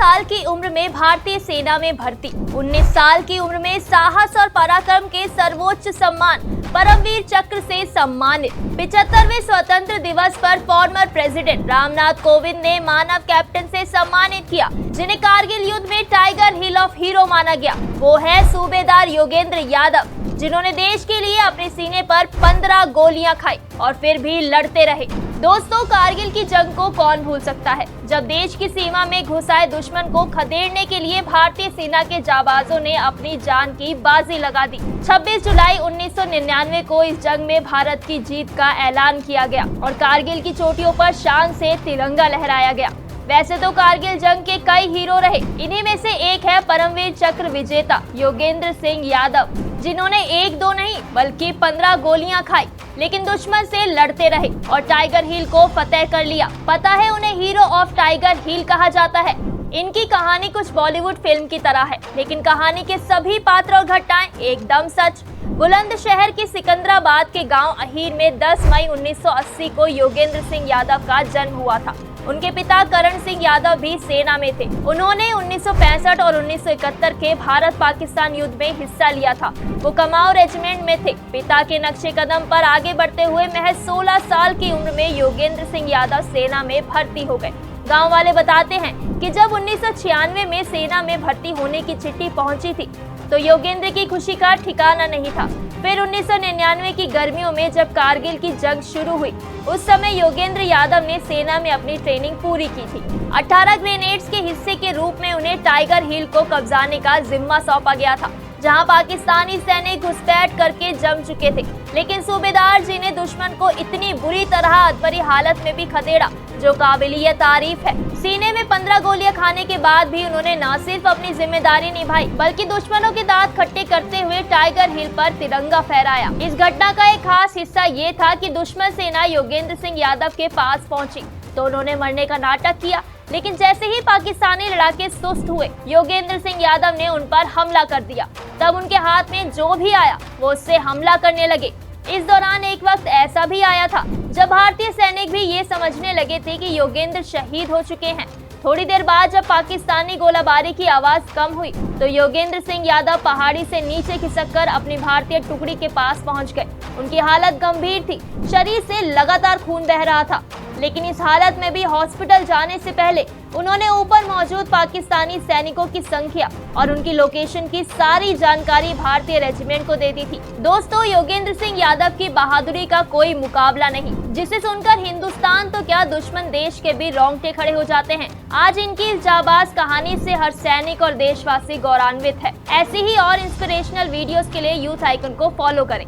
साल की उम्र में भारतीय सेना में भर्ती, 19 साल की उम्र में साहस और पराक्रम के सर्वोच्च सम्मान परमवीर चक्र से सम्मानित। 75वें स्वतंत्र दिवस पर फॉर्मर प्रेसिडेंट रामनाथ कोविंद ने मानव कैप्टन से सम्मानित किया, जिन्हें कारगिल युद्ध में टाइगर हिल ऑफ हीरो माना गया। वो है सूबेदार योगेंद्र यादव, जिन्होंने देश के लिए अपने सीने पर 15 गोलियां खाई और फिर भी लड़ते रहे। दोस्तों, कारगिल की जंग को कौन भूल सकता है, जब देश की सीमा में घुस आए दुश्मन को खदेड़ने के लिए भारतीय सेना के जाबाजों ने अपनी जान की बाजी लगा दी। 26 जुलाई 1999 को इस जंग में भारत की जीत का ऐलान किया गया और कारगिल की चोटियों पर शान से तिरंगा लहराया गया। वैसे तो कारगिल जंग के कई हीरो रहे, इन्हीं में से एक है परमवीर चक्र विजेता योगेंद्र सिंह यादव, जिन्होंने एक दो नहीं बल्कि 15 गोलियां खाई, लेकिन दुश्मन से लड़ते रहे और टाइगर हिल को फतेह कर लिया। पता है उन्हें हीरो ऑफ टाइगर हिल कहा जाता है। इनकी कहानी कुछ बॉलीवुड फिल्म की तरह है, लेकिन कहानी के सभी पात्र और घटनाएं एकदम सच। बुलंदशहर के सिकंदराबाद के गांव अहीर में 10 मई 1980 को योगेंद्र सिंह यादव का जन्म हुआ था। उनके पिता करण सिंह यादव भी सेना में थे। उन्होंने 1965 और 1971 के भारत पाकिस्तान युद्ध में हिस्सा लिया था। वो कमाऊ रेजिमेंट में थे। पिता के नक्शे कदम पर आगे बढ़ते हुए महज 16 साल की उम्र में योगेंद्र सिंह यादव सेना में भर्ती हो गए। गांव वाले बताते हैं कि जब 1996 में सेना में भर्ती होने की चिट्ठी पहुंची थी तो योगेंद्र की खुशी का ठिकाना नहीं था। फिर 1999 की गर्मियों में जब कारगिल की जंग शुरू हुई, उस समय योगेंद्र यादव ने सेना में अपनी ट्रेनिंग पूरी की थी। 18 ग्रेनेड्स के हिस्से के रूप में उन्हें टाइगर हिल को कब्जाने का जिम्मा सौंपा गया था, जहां पाकिस्तानी सैनिक घुसपैठ करके जम चुके थे। लेकिन सूबेदार जी ने दुश्मन को इतनी बुरी तरह अधपरी हालत में भी खदेड़ा, जो काबिलिए तारीफ है। सीने में 15 गोलियां खाने के बाद भी उन्होंने न सिर्फ अपनी जिम्मेदारी निभाई, बल्कि दुश्मनों के दांत खट्टे करते हुए टाइगर हिल पर तिरंगा फहराया। इस घटना का एक खास हिस्सा ये था कि दुश्मन सेना योगेंद्र सिंह यादव के पास पहुंची तो उन्होंने मरने का नाटक किया, लेकिन जैसे ही पाकिस्तानी लड़ाके सुस्त हुए, योगेंद्र सिंह यादव ने उन पर हमला कर दिया। तब उनके हाथ में जो भी आया वो उससे हमला करने लगे। इस दौरान एक वक्त ऐसा भी आया था जब भारतीय सैनिक भी ये समझने लगे थे कि योगेंद्र शहीद हो चुके हैं। थोड़ी देर बाद जब पाकिस्तानी गोलाबारी की आवाज कम हुई तो योगेंद्र सिंह यादव पहाड़ी से नीचे खिसककर अपनी भारतीय टुकड़ी के पास पहुंच गए। उनकी हालत गंभीर थी, शरीर से लगातार खून बह रहा था, लेकिन इस हालत में भी हॉस्पिटल जाने से पहले उन्होंने ऊपर मौजूद पाकिस्तानी सैनिकों की संख्या और उनकी लोकेशन की सारी जानकारी भारतीय रेजिमेंट को दे दी थी। दोस्तों, योगेंद्र सिंह यादव की बहादुरी का कोई मुकाबला नहीं, जिसे सुनकर हिंदुस्तान तो क्या दुश्मन देश के भी रोंगटे खड़े हो जाते हैं। आज इनकी इस जाबाज कहानी से हर सैनिक और देशवासी गौरवान्वित है। ऐसी ही और इंस्पिरेशनल वीडियोस के लिए यूथ आइकन को फॉलो करें।